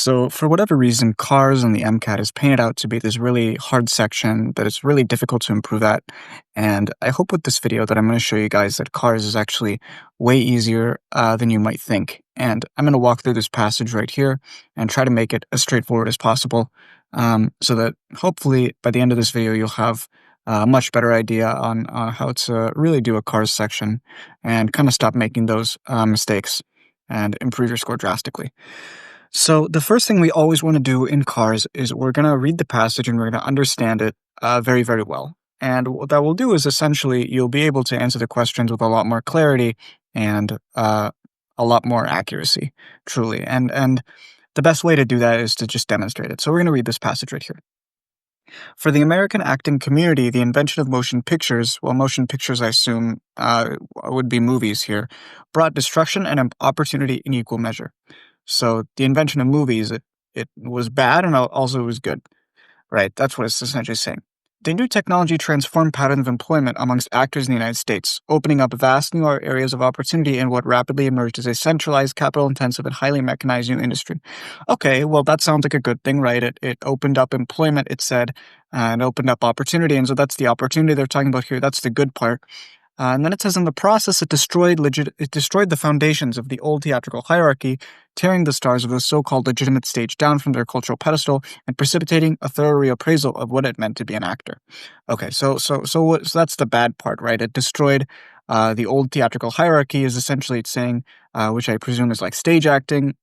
So, for whatever reason, cars on the MCAT is painted out to be this really hard section that is really difficult to improve at. And I hope with this video that I'm going to show you guys that cars is actually way easier than you might think. And I'm going to walk through this passage right here and try to make it as straightforward as possible, so that hopefully by the end of this video, you'll have a much better idea on how to really do a cars section and kind of stop making those mistakes and improve your score drastically. So the first thing we always want to do in cars is we're going to read the passage and we're going to understand it very, very well. And what that will do is essentially you'll be able to answer the questions with a lot more clarity and a lot more accuracy, truly. And the best way to do that is to just demonstrate it. So we're going to read this passage right here. For the American acting community, the invention of motion pictures, well, motion pictures, I assume, would be movies here, brought destruction and opportunity in equal measure. So the invention of movies, it was bad and also it was good, right? That's what it's essentially saying. The new technology transformed pattern of employment amongst actors in the United States, opening up vast new areas of opportunity in what rapidly emerged as a centralized, capital-intensive, and highly mechanized new industry. Okay, well, that sounds like a good thing, right? It opened up employment, it said, and opened up opportunity, and so that's the opportunity they're talking about here. That's the good part. And then it says, in the process, it destroyed the foundations of the old theatrical hierarchy, tearing the stars of the so-called legitimate stage down from their cultural pedestal and precipitating a thorough reappraisal of what it meant to be an actor. Okay, so that's the bad part, right? It destroyed the old theatrical hierarchy, is essentially it's saying, which I presume is like stage acting,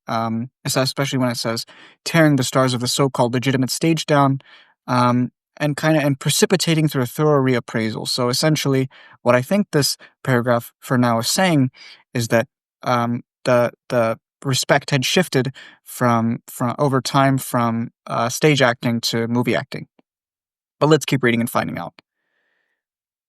especially when it says tearing the stars of the so-called legitimate stage down. And precipitating through a thorough reappraisal. So essentially, what I think this paragraph for now is saying is that the respect had shifted from over time from stage acting to movie acting. But let's keep reading and finding out.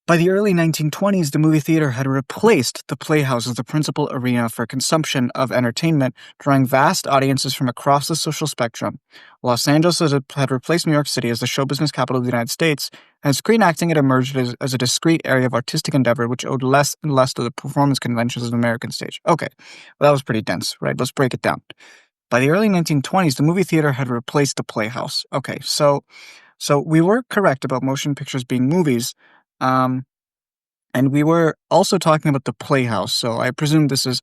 By the early 1920s, the movie theater had replaced the playhouse as the principal arena for consumption of entertainment, drawing vast audiences from across the social spectrum. Los Angeles had replaced New York City as the show business capital of the United States, and screen acting had emerged as a discrete area of artistic endeavor which owed less and less to the performance conventions of the American stage. Okay, well, that was pretty dense, right? Let's break it down. By the early 1920s, the movie theater had replaced the playhouse. Okay, so we were correct about motion pictures being movies, and we were also talking about the playhouse. So I presume this is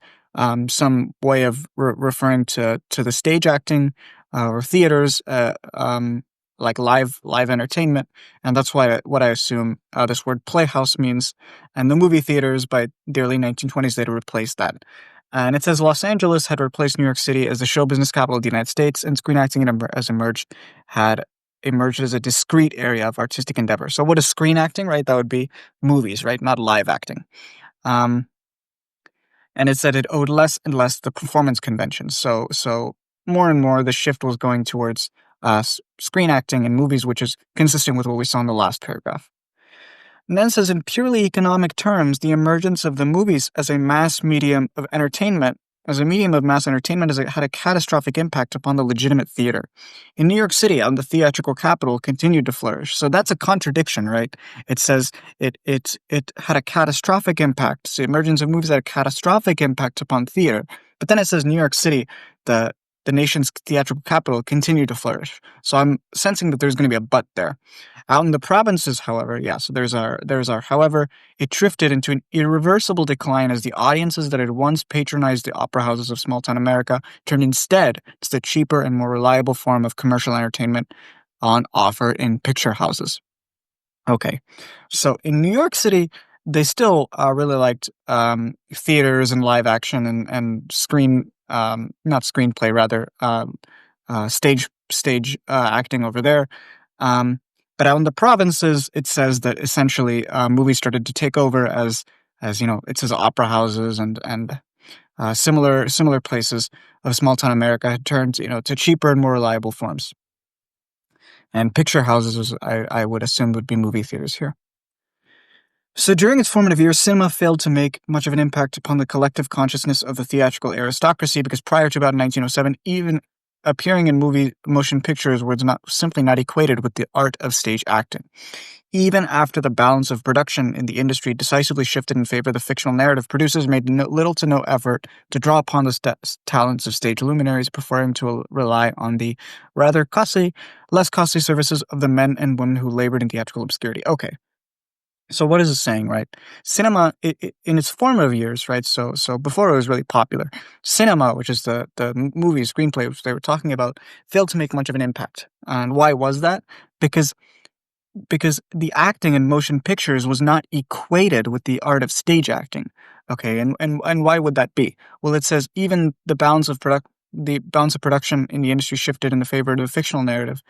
some way of referring to the stage acting or theaters, like live entertainment, and that's what I assume this word playhouse means. And the movie theaters by the early 1920s, they'd replaced that. And it says Los Angeles had replaced New York City as the show business capital of the United States, and screen acting had emerged as a discrete area of artistic endeavor. So what is screen acting, right? That would be movies, right? Not live acting. And it said it owed less and less the performance conventions. So more and more the shift was going towards screen acting and movies, which is consistent with what we saw in the last paragraph. And then it says, in purely economic terms, the emergence of the movies as a medium of mass entertainment had a catastrophic impact upon the legitimate theater. In New York City, the theatrical capital continued to flourish. So that's a contradiction, right? It says it had a catastrophic impact. So the emergence of movies had a catastrophic impact upon theater. But then it says New York City, the nation's theatrical capital, continued to flourish. So I'm sensing that there's going to be a but there. Out in the provinces, however, so there's our however, it drifted into an irreversible decline as the audiences that had once patronized the opera houses of small-town America turned instead to the cheaper and more reliable form of commercial entertainment on offer in picture houses. Okay, so in New York City, they still really liked theaters and live action and not screenplay, rather stage acting over there. But out in the provinces, it says that essentially movies started to take over as it says opera houses and similar places of small town America had turned to cheaper and more reliable forms. And picture houses, I would assume, would be movie theaters here. So during its formative years, cinema failed to make much of an impact upon the collective consciousness of the theatrical aristocracy, because prior to about 1907, even appearing in motion pictures was simply not equated with the art of stage acting. Even after the balance of production in the industry decisively shifted in favor of the fictional narrative, producers made little to no effort to draw upon the talents of stage luminaries, preferring to rely on the rather costly, less costly services of the men and women who labored in theatrical obscurity. Okay, so what is it saying, right? Cinema, in its formative years, right? So before it was really popular, cinema, which is the movie screenplay which they were talking about, failed to make much of an impact. And why was that? Because the acting in motion pictures was not equated with the art of stage acting. Okay, and why would that be? Well, it says even the balance of production in the industry shifted in the favor of the fictional narrative.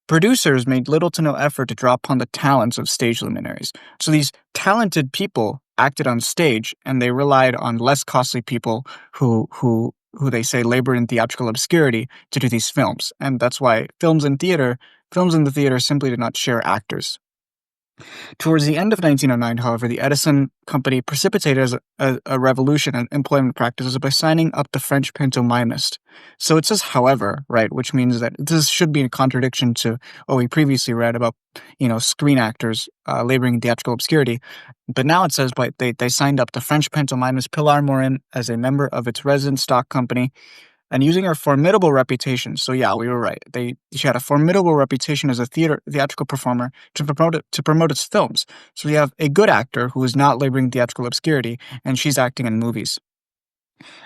Producers made little to no effort to draw upon the talents of stage luminaries. So these talented people acted on stage, and they relied on less costly people who they say labor in theatrical obscurity to do these films. And that's why films in the theater simply did not share actors. Towards the end of 1909, however, the Edison company precipitated a revolution in employment practices by signing up the French pantomimist. So it says, however, right, which means that this should be in contradiction to what we previously read about, screen actors laboring in theatrical obscurity. But now it says, they signed up the French pantomimist Pilar Morin as a member of its resident stock company, and using her formidable reputation. So yeah, we were right. She had a formidable reputation as a theatrical performer to promote its films. So we have a good actor who is not laboring in theatrical obscurity, and she's acting in movies.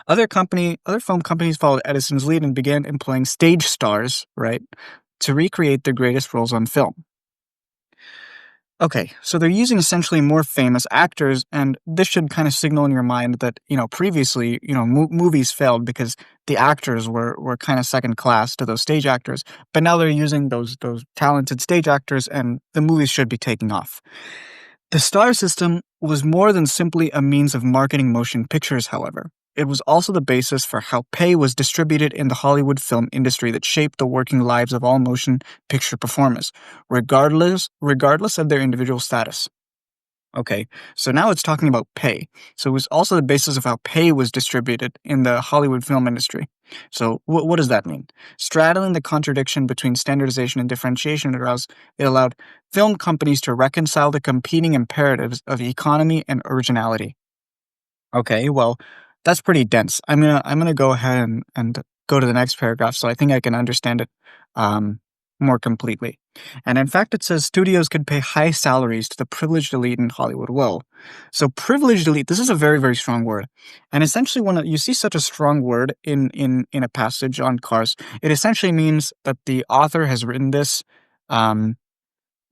Other film companies followed Edison's lead and began employing stage stars, right, to recreate their greatest roles on film. Okay, so they're using essentially more famous actors, and this should kind of signal in your mind that, previously, movies failed because the actors were kind of second class to those stage actors, but now they're using those talented stage actors, and the movies should be taking off. The star system was more than simply a means of marketing motion pictures, however. It was also the basis for how pay was distributed in the Hollywood film industry that shaped the working lives of all motion picture performers, regardless of their individual status. Okay, so now it's talking about pay. So it was also the basis of how pay was distributed in the Hollywood film industry. So what does that mean? Straddling the contradiction between standardization and differentiation, it allowed film companies to reconcile the competing imperatives of economy and originality. Okay, well, that's pretty dense. I'm gonna go ahead and go to the next paragraph, so I think I can understand it more completely. And in fact, it says studios could pay high salaries to the privileged elite in Hollywood. Well, so privileged elite. This is a very, very strong word, and essentially, when you see such a strong word in a passage on Cars, it essentially means that the author has written this.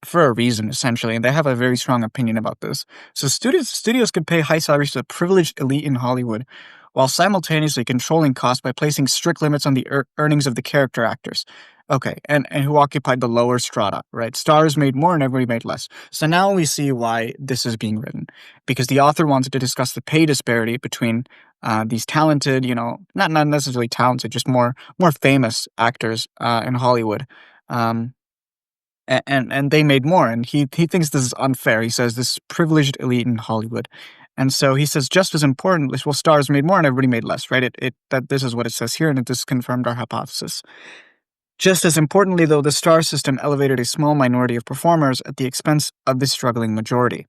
For a reason, essentially, and they have a very strong opinion about this. So studios could pay high salaries to the privileged elite in Hollywood, while simultaneously controlling costs by placing strict limits on the earnings of the character actors. Okay, and who occupied the lower strata, right? Stars made more and everybody made less. So now we see why this is being written, because the author wanted to discuss the pay disparity between these talented, not necessarily talented, just more famous actors in Hollywood. And they made more, and he thinks this is unfair. He says this privileged elite in Hollywood, and so he says just as important, well, stars made more and everybody made less, right? That this is what it says here, and this confirmed our hypothesis. Just as importantly, though, the star system elevated a small minority of performers at the expense of the struggling majority.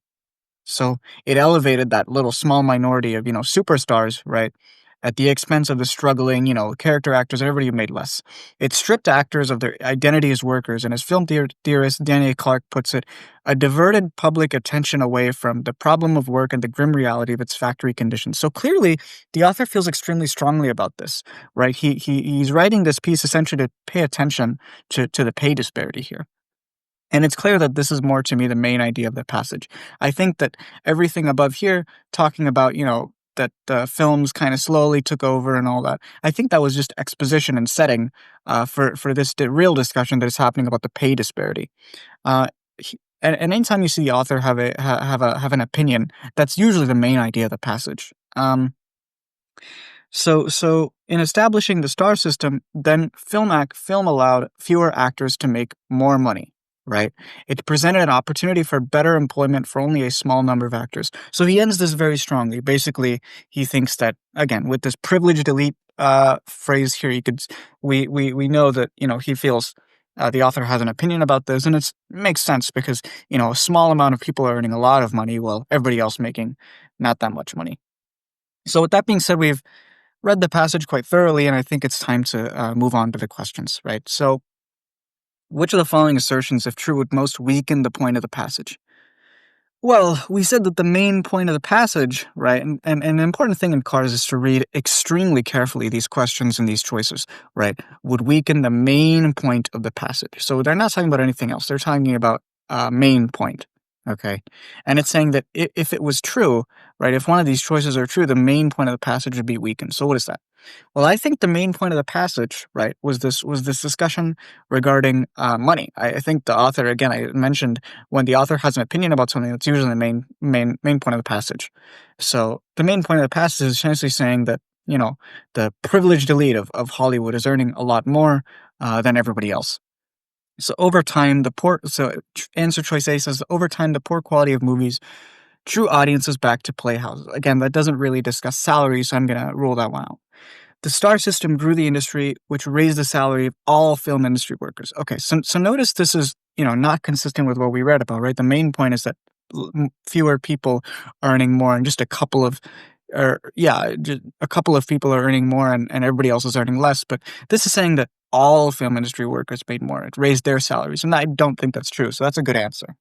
So it elevated that little small minority of, superstars, right, at the expense of the struggling, character actors, everybody who made less. It stripped actors of their identity as workers, and as film theorist Daniel Clark puts it, a diverted public attention away from the problem of work and the grim reality of its factory conditions. So clearly, the author feels extremely strongly about this, right? He's writing this piece essentially to pay attention to the pay disparity here. And it's clear that this is more, to me, the main idea of the passage. I think that everything above here, talking about, that the films kind of slowly took over and all that, I think that was just exposition and setting for this real discussion that is happening about the pay disparity. And anytime you see the author have an opinion, that's usually the main idea of the passage. So in establishing the star system, then film allowed fewer actors to make more money, right? It presented an opportunity for better employment for only a small number of actors. So he ends this very strongly. Basically, he thinks that, again, with this privileged elite phrase here, we know that, he feels the author has an opinion about this, and it makes sense because, a small amount of people are earning a lot of money while everybody else making not that much money. So with that being said, we've read the passage quite thoroughly, and I think it's time to move on to the questions, right? So, which of the following assertions, if true, would most weaken the point of the passage? Well, we said that the main point of the passage, right, and an important thing in cars is to read extremely carefully these questions and these choices, right, would weaken the main point of the passage. So they're not talking about anything else. They're talking about main point, okay? And it's saying that if it was true, right, if one of these choices are true, the main point of the passage would be weakened. So what is that? Well, I think the main point of the passage, right, was this discussion regarding money. I think the author, again, I mentioned when the author has an opinion about something, that's usually the main point of the passage. So the main point of the passage is essentially saying that the privileged elite of Hollywood is earning a lot more than everybody else. So over time, answer choice A says over time the poor quality of movies drew audiences back to playhouses. Again, that doesn't really discuss salary, so I'm gonna rule that one out. The star system grew the industry, which raised the salary of all film industry workers. Okay, so notice this is not consistent with what we read about, right? The main point is that fewer people are earning more, and just a couple of, or yeah, just a couple of people are earning more, and everybody else is earning less. But this is saying that all film industry workers made more. It raised their salaries, and I don't think that's true. So that's a good answer.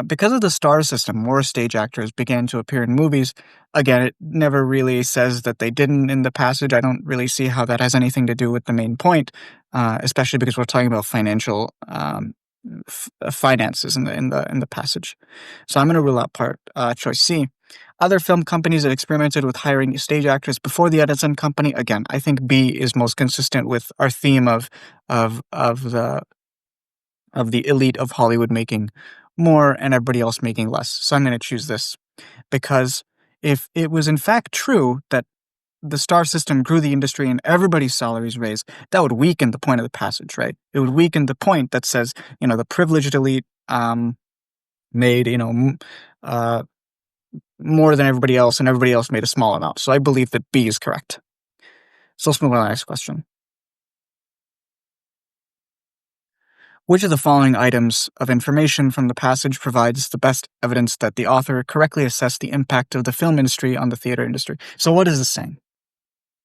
Because of the star system, more stage actors began to appear in movies. Again, it never really says that they didn't in the passage. I don't really see how that has anything to do with the main point, especially because we're talking about financial finances in the passage. So I'm going to rule out choice C. Other film companies that experimented with hiring stage actors before the Edison Company. Again, I think B is most consistent with our theme of the elite of Hollywood making more and everybody else making less. So I'm going to choose this because if it was in fact true that the star system grew the industry and everybody's salaries raised, that would weaken the point of the passage, right? It would weaken the point that says, the privileged elite made, more than everybody else and everybody else made a small amount. So I believe that B is correct. So let's move on to the next question. Which of the following items of information from the passage provides the best evidence that the author correctly assessed the impact of the film industry on the theater industry? So what is this saying?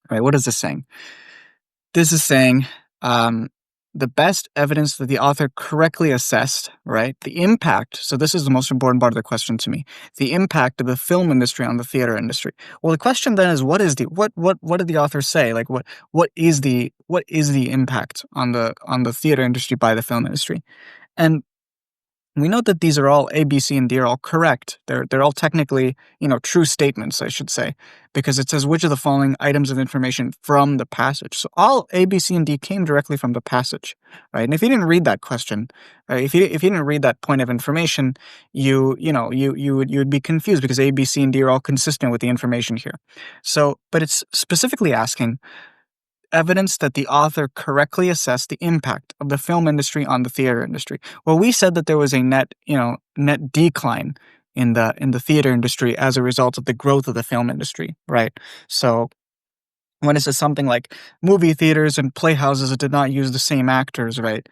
Right, what is this saying? This is saying the best evidence that the author correctly assessed, right, the impact. So this is the most important part of the question to me: the impact of the film industry on the theater industry. Well, the question then is, what did the author say? Like, what is the impact on the theater industry by the film industry? And we know that these are all A, B, C, and D are all correct. They're all technically, true statements, I should say, because it says which of the following items of information from the passage. So all A, B, C, and D came directly from the passage, right? And if you didn't read that question, right, if you didn't read that point of information, you would be confused because A, B, C, and D are all consistent with the information here. So, but it's specifically asking evidence that the author correctly assessed the impact of the film industry on the theater industry. Well, we said that there was a net decline in the theater industry as a result of the growth of the film industry, right? So when it says something like movie theaters and playhouses did not use the same actors, right?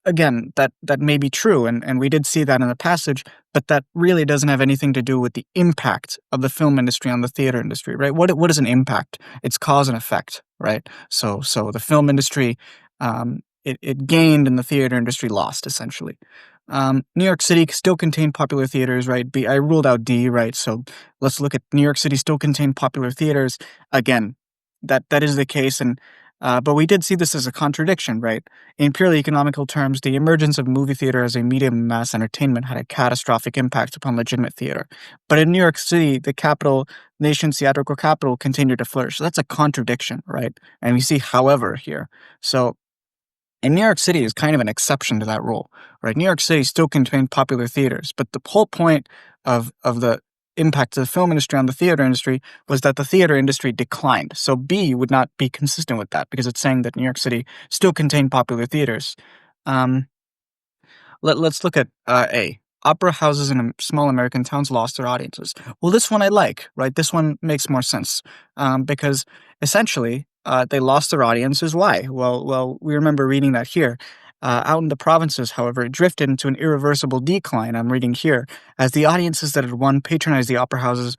Again, that may be true, and we did see that in the passage, but that really doesn't have anything to do with the impact of the film industry on the theater industry, right? What is an impact? It's cause and effect, right? So the film industry, it gained and the theater industry lost, essentially. New York City still contained popular theaters, right? I ruled out D, right? So let's look at New York City still contained popular theaters. Again, that is the case, and but we did see this as a contradiction, right? In purely economical terms, the emergence of movie theater as a medium of mass entertainment had a catastrophic impact upon legitimate theater. But in New York City, the nation's theatrical capital, continued to flourish. So that's a contradiction, right? And we see however here. So, and New York City is kind of an exception to that rule, right? New York City still contained popular theaters, but the whole point of the impact of the film industry on the theater industry was that the theater industry declined. So B would not be consistent with that because it's saying that New York City still contained popular theaters. Let's look at A. Opera houses in small American towns lost their audiences. Well, this one I like, right? This one makes more sense because essentially they lost their audiences. Why? We remember reading that here. Out in the provinces, however, it drifted into an irreversible decline. I'm reading here, as the audiences that had once patronized the opera houses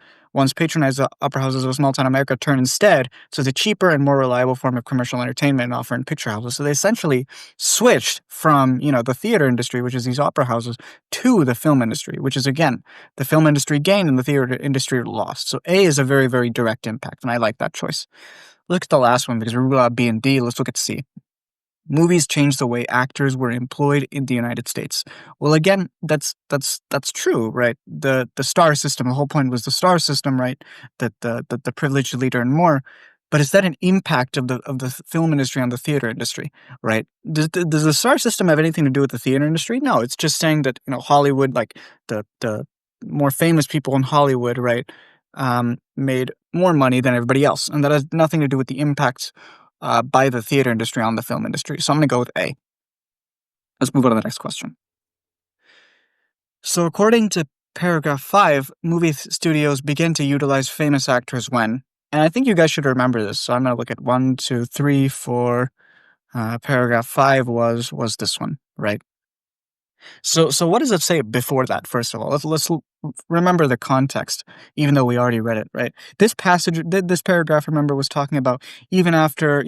of small town America turned instead to the cheaper and more reliable form of commercial entertainment offered in picture houses. So they essentially switched from, the theater industry, which is these opera houses, to the film industry, which is, again, the film industry gained and the theater industry lost. So A is a very, very direct impact, and I like that choice. Look at the last one because we ruled out B and D. Let's look at C. Movies changed the way actors were employed in the United States. Well, again, that's true, right? The star system. The whole point was the star system, right? That the privileged leader and more. But is that an impact of the film industry on the theater industry, right? Does the star system have anything to do with the theater industry? No, it's just saying that Hollywood, like the more famous people in Hollywood, right, made more money than everybody else, and that has nothing to do with the impacts by the theater industry on the film industry. So I'm going to go with A. Let's move on to the next question. So according to paragraph 5, movie studios begin to utilize famous actors when, and I think you guys should remember this. So I'm going to look at 1, 2, 3, 4. Paragraph 5 was this one, right? So what does it say before that? First of all, let's remember the context, even though we already read it, right? This passage, this paragraph, remember, was talking about even after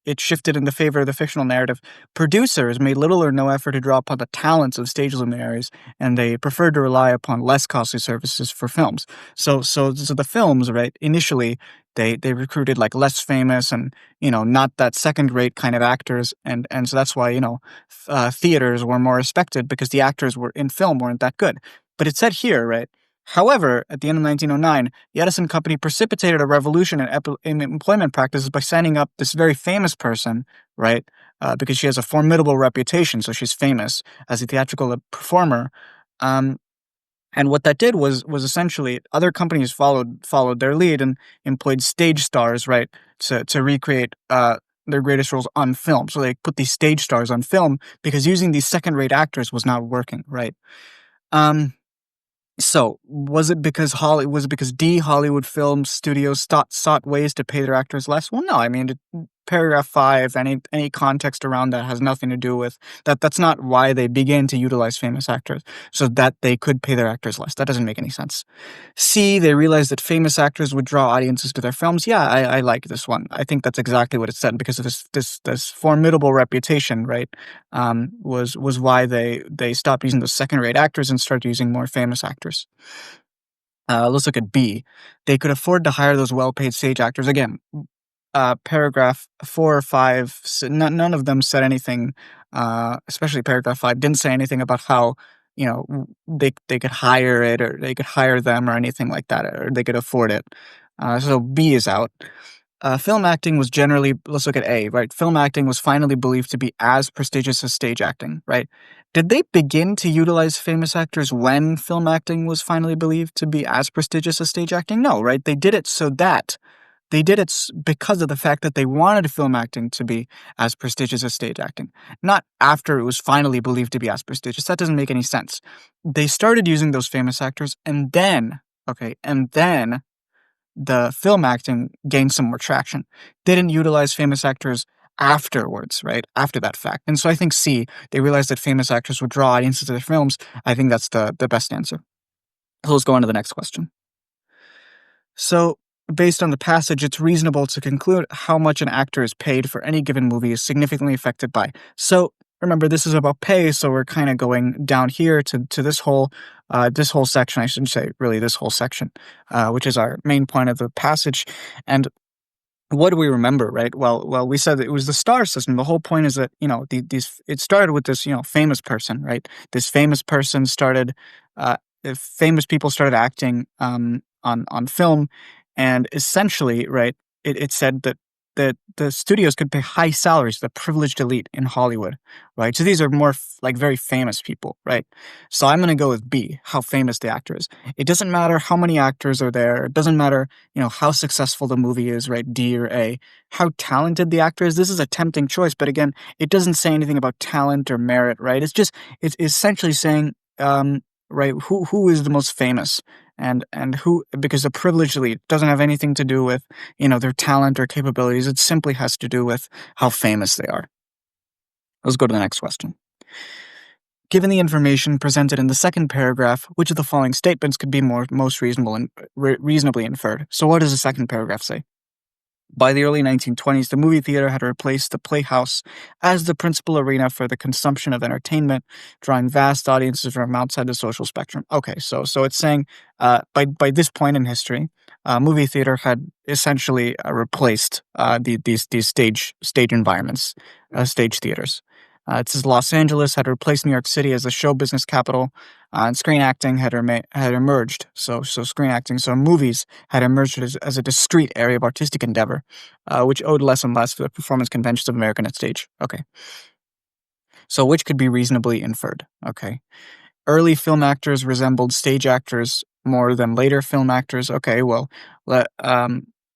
it shifted in the favor of the fictional narrative. Producers made little or no effort to draw upon the talents of stage luminaries, and they preferred to rely upon less costly services for films. So the films, right? Initially, they recruited like less famous and not that second rate kind of actors, and so that's why theaters were more respected because the actors were in film weren't that good. But it said here, right? However, at the end of 1909, the Edison Company precipitated a revolution in employment practices by signing up this very famous person, right? Because she has a formidable reputation, so she's famous as a theatrical performer. And what that did was essentially other companies followed their lead and employed stage stars, right, to recreate their greatest roles on film. So they put these stage stars on film because using these second-rate actors was not working, right? So was it because Hollywood film studios sought ways to pay their actors less? Well, no. I mean, paragraph 5, any context around that has nothing to do with that. That's not why they began to utilize famous actors, so that they could pay their actors less. That doesn't make any sense. C, they realized that famous actors would draw audiences to their films. Yeah, I like this one. I think that's exactly what it said because of this formidable reputation, right? Was why they stopped using the second-rate actors and started using more famous actors. Let's look at B. They could afford to hire those well-paid stage actors. Again, paragraph 4 or 5, none of them said anything, especially paragraph 5, didn't say anything about how, they could hire it or they could hire them or anything like that, or they could afford it. So B is out. Film acting was generally, let's look at A, right? Film acting was finally believed to be as prestigious as stage acting, right? Did they begin to utilize famous actors when film acting was finally believed to be as prestigious as stage acting? No, right? They did it because of the fact that they wanted film acting to be as prestigious as stage acting, not after it was finally believed to be as prestigious. That doesn't make any sense. They started using those famous actors, and then the film acting gained some more traction. They didn't utilize famous actors afterwards, right? After that fact. And so I think C, they realized that famous actors would draw audiences to their films. I think that's the best answer. So let's go on to the next question. So, based on the passage, it's reasonable to conclude how much an actor is paid for any given movie is significantly affected by. So, remember, this is about pay, so we're kind of going down here to this whole section. I shouldn't say really this whole section, which is our main point of the passage. And what do we remember, right? Well, we said that it was the star system. The whole point is that it started with this famous person, right? This famous person started, famous people started acting on film, and essentially, right, it said that the studios could pay high salaries to the privileged elite in Hollywood, right? So these are more like very famous people, right? So I'm going to go with B, how famous the actor is. It doesn't matter how many actors are there. It doesn't matter, how successful the movie is, right? D or A. How talented the actor is. This is a tempting choice, but again, it doesn't say anything about talent or merit, right? It's essentially saying, right, who is the most famous? and who, because the privileged elite doesn't have anything to do with, their talent or capabilities. It simply has to do with how famous they are. Let's go to the next question. Given the information presented in the second paragraph, which of the following statements could be most reasonable and reasonably inferred? So what does the second paragraph say? By the early 1920s, the movie theater had replaced the playhouse as the principal arena for the consumption of entertainment, drawing vast audiences from outside the social spectrum. Okay, so it's saying by this point in history, movie theater had essentially replaced these stage environments, stage theaters. It says Los Angeles had replaced New York City as the show business capital, and screen acting had emerged. So screen acting, so movies had emerged as a discrete area of artistic endeavor, which owed less and less for the performance conventions of American at stage. Okay. So which could be reasonably inferred? Okay. Early film actors resembled stage actors more than later film actors. Okay, well,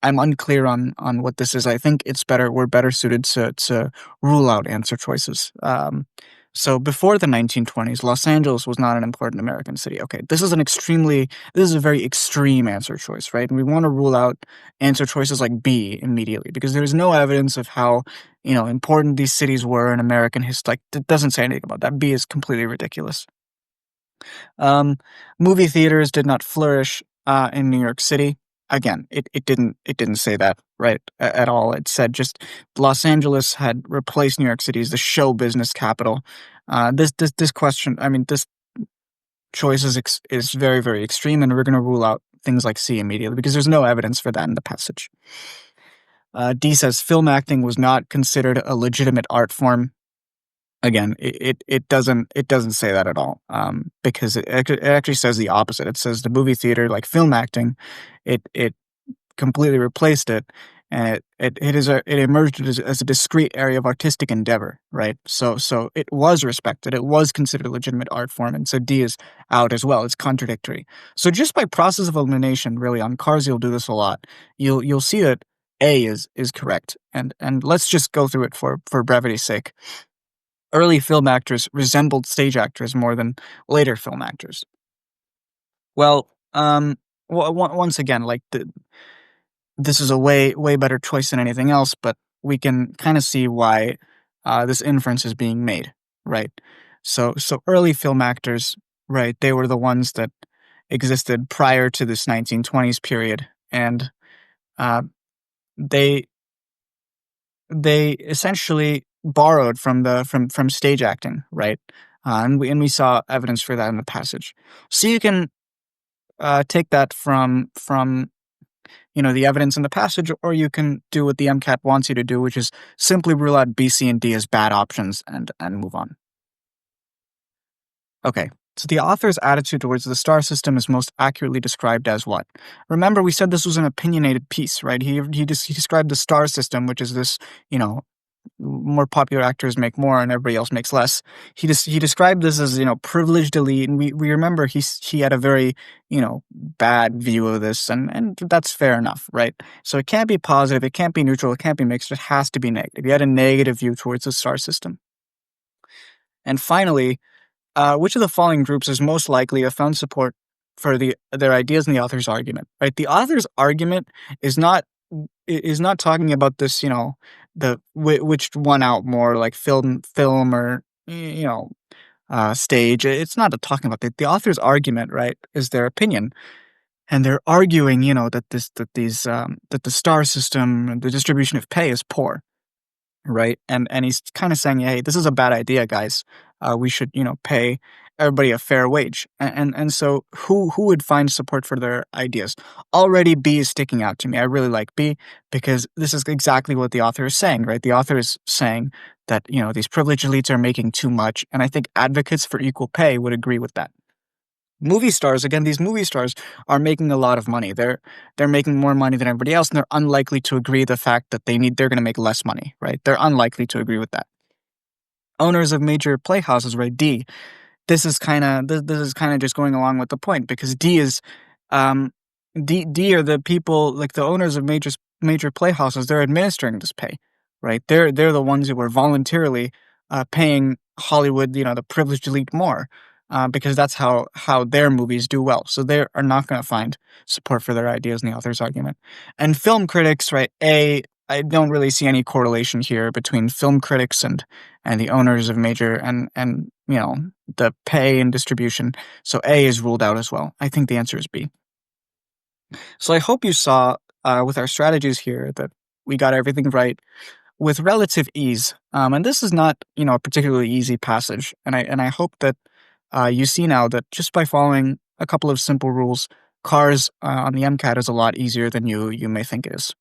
I'm unclear on what this is. I think we're better suited to rule out answer choices. So before the 1920s, Los Angeles was not an important American city. Okay, this is a very extreme answer choice, right? And we want to rule out answer choices like B immediately because there's no evidence of how, important these cities were in American history. Like, it doesn't say anything about that. B is completely ridiculous. Movie theaters did not flourish in New York City. Again, it didn't say that right at all. It said just Los Angeles had replaced New York City as the show business capital. This question, I mean, this choice is very, very extreme, and we're going to rule out things like C immediately because there's no evidence for that in the passage. D says film acting was not considered a legitimate art form. Again, it doesn't say that at all, because it actually says the opposite. It says the movie theater, like film acting, it completely replaced it, and it emerged as a discrete area of artistic endeavor, right? So it was respected, it was considered a legitimate art form, and so D is out as well. It's contradictory. So just by process of elimination, really, on cars you'll do this a lot. You'll see that A is correct, and let's just go through it for brevity's sake. Early film actors resembled stage actors more than later film actors. Well, once again, like this is a way better choice than anything else, but we can kind of see why this inference is being made, right? So early film actors, right? They were the ones that existed prior to this 1920s period, and uh, they essentially borrowed from stage acting, right? And we saw evidence for that in the passage. So you can take that from the evidence in the passage, or you can do what the MCAT wants you to do, which is simply rule out B, C, and D as bad options and move on. Okay. So the author's attitude towards the star system is most accurately described as what? Remember, we said this was an opinionated piece, right? He described the star system, which is this, more popular actors make more and everybody else makes less. He described this as, privileged elite, and we remember he had a very, bad view of this, and that's fair enough, right? So it can't be positive, it can't be neutral, it can't be mixed, it has to be negative. He had a negative view towards the star system. And finally, which of the following groups is most likely to have found support for their ideas in the author's argument? Right, the author's argument is not talking about this, which won out more, like film or stage. It's not talking about that. The author's argument, right, is their opinion, and they're arguing, that that the star system, the distribution of pay is poor. Right, and he's kind of saying, hey, this is a bad idea, guys. We should, pay everybody a fair wage. And so who would find support for their ideas? Already B is sticking out to me. I really like B because this is exactly what the author is saying, right? The author is saying that, these privileged elites are making too much, and I think advocates for equal pay would agree with that. Movie stars, again, these movie stars are making a lot of money. They're making more money than everybody else, and they're unlikely to agree the fact that they're going to make less money, right? They're unlikely to agree with that. Owners of major playhouses, right? D. This is kind of just going along with the point, because D is D are the people, like the owners of major playhouses. They're administering this pay, right? They're the ones who are voluntarily paying Hollywood, the privileged elite more. because that's how their movies do well. So they are not going to find support for their ideas in the author's argument. And film critics, right? I don't really see any correlation here between film critics and the owners of major and the pay and distribution. So A is ruled out as well. I think the answer is B. So I hope you saw with our strategies here that we got everything right with relative ease. And this is not, a particularly easy passage. And I hope that you see now that just by following a couple of simple rules, cars on the MCAT is a lot easier than you may think it is.